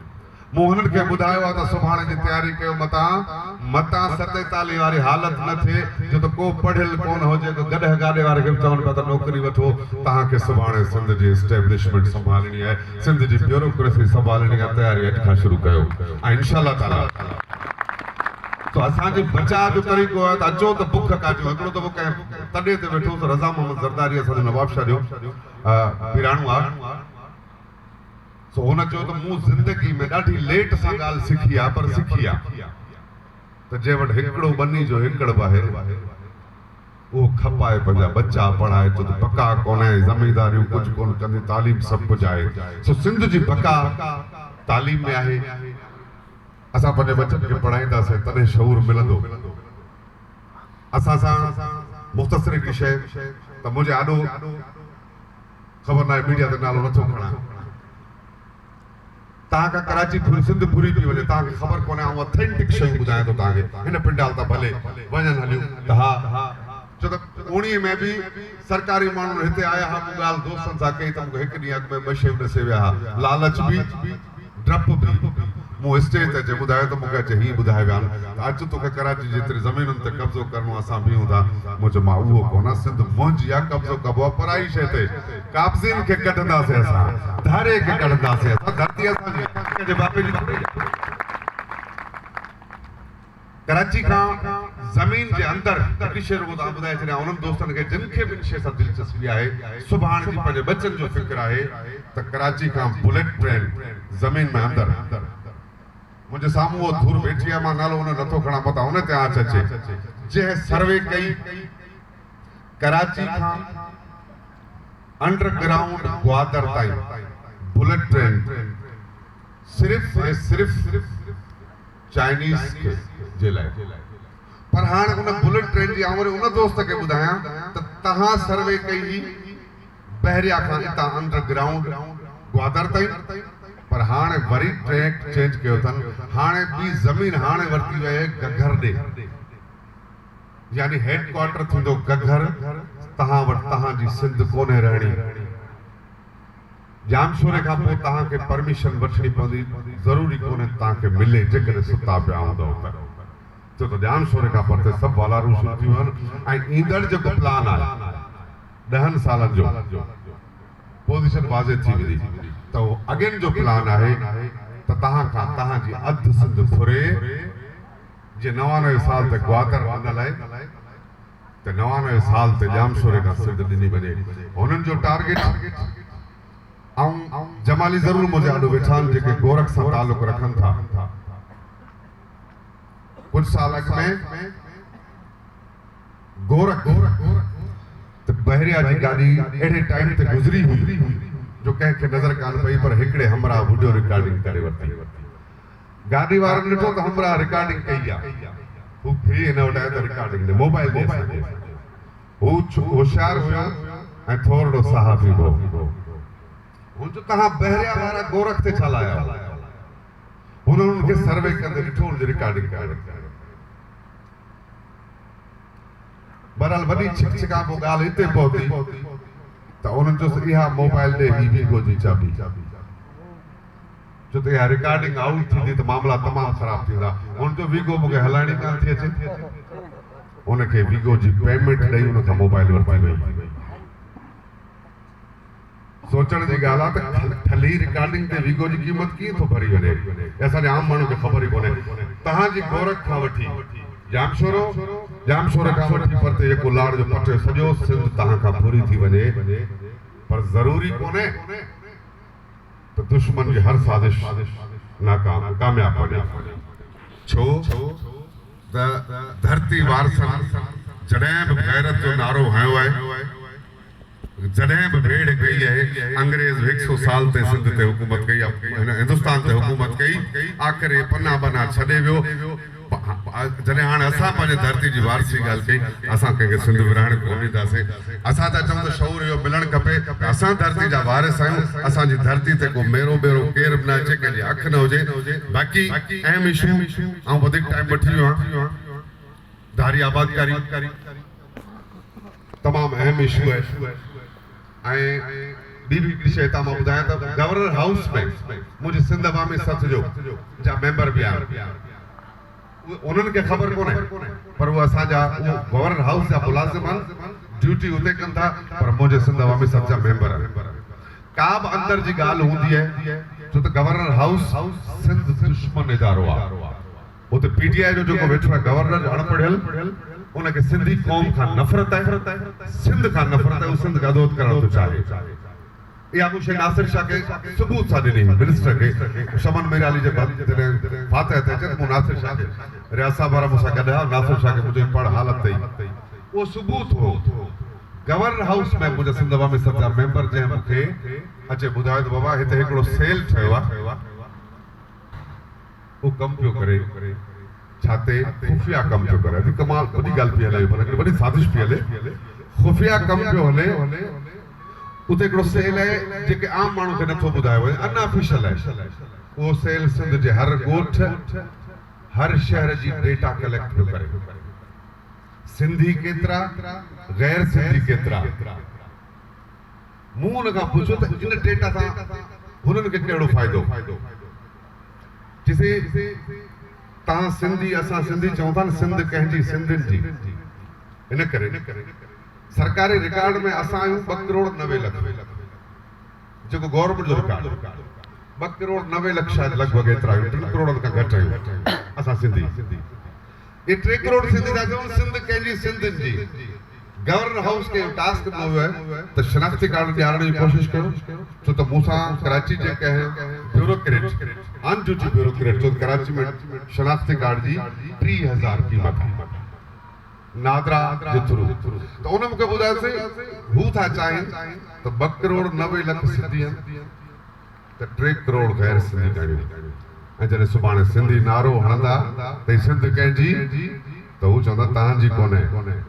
S1: मूं हुननि खे ॿुधायो आहे त सुभाणे जी तयारी कयो मतां 47 वारी हालत न थिए जो त को पढ़ियल कोन हुजे त गॾह गाॾे वारे खे चवनि पिया त नौकरी वठो तव्हांखे सुभाणे सिंध जी एस्टेब्लिशमेंट संभालणी आहे सिंध जी ब्यूरोक्रेसी संभालणी आहे तयारी अॼु खां शुरू कयो ऐं इंशाअल्लाह ताला तो असांजे बचाव जो तरीक़ो आहे त अचो त बुख काटियो हिकिड़ो दफ़ो कंहिं तॾे ते वेठो त रज़ा मोहम्मद ज़रदारी असांजो नवाब शाह जो पिराणो आहे सो हुन चयो त मूं ज़िंदगी में ॾाढी लेट सां ॻाल्हि सिखी आहे पर सिखी आहे त जे वटि हिकिड़ो बनी जो हिकड़ आहे उहो खपाए पंहिंजा बच्चा पढ़ाए छो त बका कोन आहे ज़मींदारियूं कुझु कोन कंदी तालीम सभु कुझु आहे सो सिंध जी बका तालीम में आहे असां पंहिंजे बच्चनि खे पढ़ाईंदासीं तॾहिं शऊर मिलंदो असां सां मुख़्तसिर हिकिड़ी शइ त मुंहिंजे आॾो ख़बर न आहे मीडिया ते नालो नथो खणा तव्हांखां कराची सिंध पूरी थी वञे तव्हांखे ख़बर कोन्हे ऐं ऑथेंटिक शयूं ॿुधायां थो तव्हांखे हिन पिंडाल त भले वञनि हलियूं त हा छो त 19 में बि सरकारी माण्हू हिते आया हुआ मूं ॻाल्हि दोस्तनि सां कई त मूंखे हिकु ॾींहुं अॻु में 2 शयूं ॾिसे विया हुआ लालच बि डप बि मूं स्टेज ते अचे ॿुधायो त मूंखे अचे हीअं ॿुधाए विया आहिनि त अचु तोखे कराची जेतिरी ज़मीनुनि ते कब्ज़ो करिणो असां बीहूं था मूं चयो मां उहो कोन सिंध मुंहिंजी आहे कब्ज़ो कबो आहे पराई शइ ते काब्ज़ीन खे कढंदासीं असां धारे खे कढंदासीं असां धरती असांजी जे बापे जी कराची खां ज़मीन जे अंदरि हिकिड़ी शइ रुॻो तव्हां ॿुधाए छॾिया उन्हनि दोस्तनि खे जिन खे बि इन शइ सां दिलचस्पी आहे सुभाणे जी पंहिंजे बचनि जो फ़िक्र आहे त कराची खां बुलेट ट्रेन ज़मीन में अंदरि मुंहिंजे साम्हूं उहो धूर वेठी आहे मां नालो हुन नथो खणा मतां हुन ते आंच अचे जंहिं सर्वे कई कराची खां अंडरग्राउंड ग्वादर ताईं बुलेट ट्रेन सिर्फ़ चाइनीज़ जे लाइ पर हाणे उन बुलेट ट्रेन जी आउं उन दोस्त खे ॿुधायां त तव्हां सर्वे कई हुई बहरिया खां हितां अंडरग्राउंड ग्वादर ताईं पर हाणे वरी ट्रैक चेंज कयो अथनि हाणे ॿी ज़मीन हाणे वरिती वई आहे गघर ॾे यानी हेडक्वार्टर थींदो गघर तव्हां वटि तव्हांजी सिंध कोन्हे रहणी जामशोरे खां पोइ तव्हांखे परमिशन वठणी पवंदी ज़रूरी कोन्हे तव्हांखे मिले जेकॾहिं सुता पिया हूंदव त छो त जामशोरे खां परते सभु वालारूं शुरू थियूं आहिनि ऐं ईंदड़ जेको प्लान आहे 10 सालनि जो पोज़ीशन वाज़े थी वेंदी तो अगेन जो प्लान है त तव्हांजी अधु सिंध फुरे जे 99 साल ते ग्वादर वञण लाइ त 99 साल ते जामशोरे खां सिंध ॾिनी वञे हुननि जो टारगेट ऐं जमाली ज़रूर मुंहिंजे आॾो वेठा आहिनि जेके गोरख सां तालुक रखनि था कुछ साल अॻु में गोरख त बहरिया जी गाॾी अहिड़े टाइम ते गुज़री हुई जो कंहिंखे नज़र कान पई पर हिकिड़े हमरा वीडियो रिकॉर्डिंग करे वरिती गाॾी वारनि ॾिठो त हमरा रिकॉर्डिंग कई आहे हू फ्री हिन वटि आहे त रिकॉर्डिंग मोबाइल ते हू होशियार हुयो ऐं थोरो सहाफ़ी हो हुन जो तव्हां बहरिया वारा गोरख ते छा लाया हुननि खे सर्वे कंदे ॾिठो हुनजी रिकॉर्डिंग करे बहरहाल वॾी छिकछिका पोइ ॻाल्हि हिते पहुती त उन्हनि जो इहा मोबाइल ॾे ही वीगो जी चाबी छो छो त इहा रिकॉर्डिंग आउट थींदी त मामला तमामु ख़राब थींदा। हुन जो वीगो मूंखे हलाइणी कान थी अचे, उनखे वीगो जी पेमेंट ॾेई उनखां मोबाइल वरिती वई। सोचण जी ॻाल्हि आहे त ठली रिकॉर्डिंग ते वीगो जी क़ीमत कीअं थो भरी वञे, असांजे आम माण्हू खे ख़बर ई कोन्हे। तव्हांजी गोरख खां वठी जामशोरो खां वठी परते जेको लाड़ जो पटियो सॼो सिंध तव्हां खां पूरी थी वञे, पर ज़रूरी कोन्हे त दुश्मन जी हर साज़िश कामयाब वञे। छो त धरती वारसन जॾहिं बि गैरत जो नारो हयो आहे, जॾहिं बि भेड़ कई है, अंग्रेज 100 साल ते सिंध ते हुकूमत कई, हिंदुस्तान ते हुकूमत कई, आख़िर पन्ना बना छॾे वियो। जॾहिं हाणे असां पंहिंजे धरती जी वारसी ॻाल्हि कई, असां कंहिंखे सिंध विरहाइण कोन ॾींदासीं। असां त चऊं त शऊर इहो मिलणु खपे, असां धरती जा वारिस आहियूं, असांजी धरती ते को मेरो केर बि न अचे, कंहिंजी अखि न हुजे। बाक़ी अहम इशू ऐं वधीक टाइम वठी वियो आहियां, धारी आबादकारी तमामु अहम इशू आहे। ऐं ॿी बि हिकिड़ी शइ तव्हां मां ॿुधायां त गवर्नर हाउस में मुंहिंजे सिंध अवामी सथ जो जा मेंबर बि आहिनि, उन्हनि खे ख़बर कोन्हे, पर उहे असांजा गवर्नर हाउस जा मुलाज़िम आहिनि, ड्यूटी उते कनि था, पर मुंहिंजे सिंध अवामी सथ जा मेंबर आहिनि। का बि अंदर जी ॻाल्हि हूंदी आहे, छो त गवर्नर हाउस सिंध दुश्मन इदारो आहे। उते पीटीआई जो जेको वेठो आहे गवर्नर अणपढ़ियल, उनखे सिंधी क़ौम खां नफ़रत आहे, सिंध खां नफ़रत आहे, उहो सिंध गदोद करणु थो चाहे। इहा मूं शइ नासिर शाह खे सबूत सां ॾिनी, मिनिस्टर खे शमन मीर अली जे जॾहिं फातह ते अचे त मूं नासिर शाह खे, रियासत साहब वारा मूंसां गॾु आहे, नासिर शाह खे मुंहिंजी पढ़ हालत अथई, उहो सबूत हो। गवर्नर हाउस में मुंहिंजा सिंध अवामी सथ जा मेंबर जंहिं मूंखे अचे ॿुधायो त बाबा हिते हिकिड़ो सेल ठहियो आहे, उहो कमु पियो करे, छाते खुफ़िया कमु पियो करे, अॼु कमाल वॾी ॻाल्हि पई हले, पर वॾी साज़िश पई हले, खुफ़िया कमु पियो हले। उते हिकिड़ो सेल आहे जेके आम माण्हू खे नथो ॿुधायो वञे, अनऑफिशियल आहे। उहो सेल सिंध जे हर ॻोठ, हर शहर जी डेटा कलेक्ट पियो करे, सिंधी केतिरा, गैर सिंधी केतिरा। मूं हुन खां पुछो त इन डेटा सां हुननि खे कहिड़ो फ़ाइदो, जिसे तव्हां सिंधी असां सिंधी चऊं था न, सिंध कंहिंजी सिंधियुनि जी, इन करे सरकारी रिकॉर्ड में असां आहियूं 2 करोड़ 90 लख, जेको गवर्नमेंट जो रिकॉर्ड 2 करोड़ 90 लख शायद लॻभॻि एतिरा आहियूं, 3 करोड़ खां घटि आहियूं असां सिंधी। ये 3 करोड़ सिंधी था चवनि सिंध कंहिंजी सिंधियुनि जी। गवर्नर हाउस के टास्क ॾिनो वियो आहे त शनाख्ती कार्ड ॾियारण जी कोशिशि कयो, छो त मूंसां कराची जे कंहिं ब्यूरोक्रेट, ऑन ड्यूटी ब्यूरोक्रेट, छो त कराची में शनाख्ती कार्ड जी 30,000 क़ीमत आहे नादरा जे थ्रू, त उन मूंखे ॿुधायोसीं हू था चाहिनि त 2 करोड़ 90 लख सिंधी आहिनि त 3 करोड़ गैर सिंधी कयूं। ऐं जॾहिं सुभाणे सिंधी नारो हणंदा त सिंध कंहिंजी, त हू चवंदा तव्हांजी कोन्हे,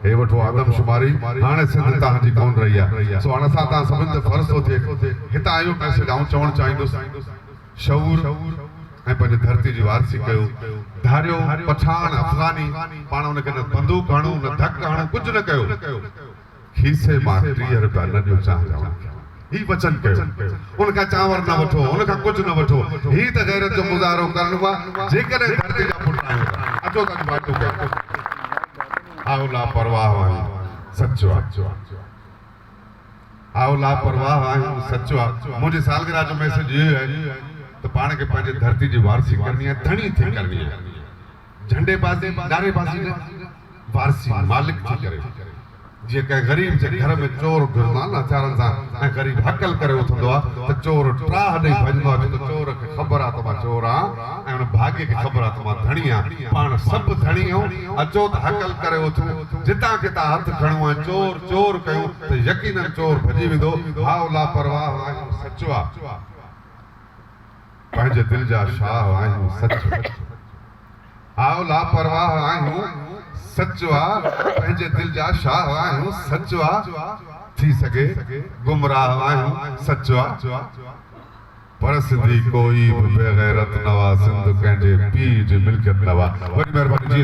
S1: हे वठो आदमशुमारी, हाणे सिंध तव्हांजी कोन रही आहे। सो हाणे असां तव्हां सभिनि ते फर्ज़ थो थिए, हितां आयो मैसेज आऊं चवणु चाहींदुसि, शऊर ऐं पंहिंजे धरती जी वारसी कयो। धारियो पठान अफ़गानी पाण हुनखे न बंदूक हणूं न धक हणूं, कुझु न कयो, खीसे मां 30 रुपया न ॾियो चांहि, ही वचन कयो, उनखां चांवर न वठो, उनखां कुझु न वठो, ही त गैरत जो मुज़ाहिरो करणो आहे। जेकॾहिं धरती जा पुट आहियो अचो त वाइटो कयो, आओ लापरवाह आहियूं सचो आहे, आओ लापरवाह आहियूं सचो आहे। मुंहिंजी सालगिरह जो मैसेज इहो आहे त पाण खे पंहिंजे धरती जी वारसी करणी आहे, धणी थी करणी आहे, झंडेबाज़ी नारेबाज़ी न, वारसी मालिक थी करे। जीअं कंहिं ग़रीब जे घर में चोर घुरंदो आहे न हथियारनि सां, ऐं ग़रीब हकल करे उथंदो आहे त चोर त्राह ॾेई भॼंदो आहे, छो त चोर खे ख़बर आहे त मां चोर आहियां, ऐं हुन भाग्य खे ख़बर आहे त मां धणी आहियां। पाण सभु धणी आहियूं, अचो त हकल करे उथूं, जितां कितां हथु खणूं ऐं चोर चोर कयूं त यकीनन चोर भॼी वेंदो। हाउ लापरवाह आहियूं सचो आहे, पंहिंजे दिलि जा शाह आहियूं सचो, हाउ लापरवाह आहियूं सचो आहे, पंहिंजे दिलि जा शाह आहियूं सचो आहे, थी सघे गुमराह आहियूं सचो आहे, पर सिंधी कोई बि बेगैरत नवा, सिंध कंहिंजे पीउ जी मिल्कियत नवा। वॾी महिरबानी।